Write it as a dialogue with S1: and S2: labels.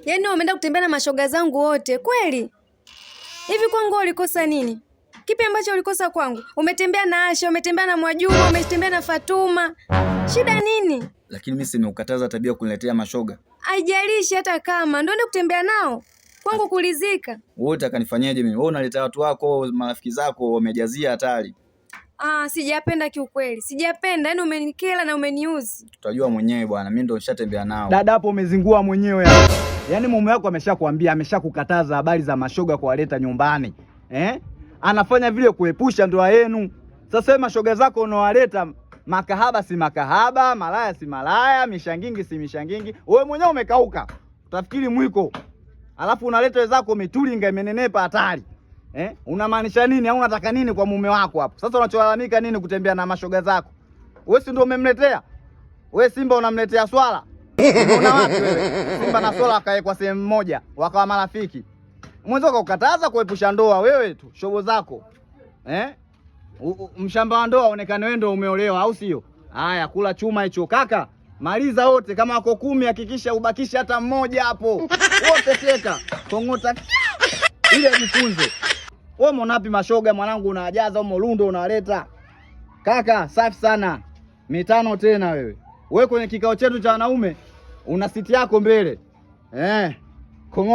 S1: Yaani umeenda kutembea na mashoga zangu wote kweli? Hivi kwangu ulikosa nini? Kipi ambacho ulikosa kwangu? Umetembea na Asha, umetembea na Mwajuma, umetembea na Fatuma. Shida nini?
S2: Lakini mimi simeukataza tabia kuniletea mashoga.
S1: Haijalishi hata kama ndio kutembea nao. Kwangu kulizika.
S2: Wewe utanifanyaje mimi? Wewe unaleta watu wako, marafiki zako wamejazia hatari.
S1: Sijapenda kiukweli. Sijapenda, yaani umenikela na umeniuzi.
S2: Tutajua mwenyewe bwana, mimi ndo nishatembea nao.
S3: Dada hapo umezingua mwenyewe hapo. Yaani mume wako ameshakwambia, ameshakukataza habari za mashoga kuwaleta nyumbani. Anafanya vile kuepusha ndoa yenu. Sasa wewe mashoga zako unawaleta, makahaba si makahaba, malaya si malaya, mishangingi si mishangingi. Wewe mwenyewe umekauka. Utafikiri mwiko. Alafu unaleta wenzako mitulinga imenenepa hatari. Unamaanisha nini au unataka nini kwa mume wako hapo? Sasa unacholalamika nini kutembea na mashoga zako? Wewe si ndio umemletea? Wewe Simba unamletea swala? Unaona wapi wewe? Simba na swala wakae kwa sehemu moja, wakawa marafiki. Mwanzo ukakataza kuepusha ndoa wewe tu, shobo zako. Mshamba wa ndoa aonekane wewe ndio umeolewa au sio? Haya, kula chuma hicho kaka. Maliza wote, kama wako 10 hakikisha ubakishe hata mmoja hapo. Wote cheka. Kongota ile jifunze. Wewe mwonapi mashoga mwanangu unajaza umo lundo unaleta. Kaka, safi sana. 5 tena wewe. Wewe kwenye kikao chetu cha wanaume una siti yako mbele. Kongo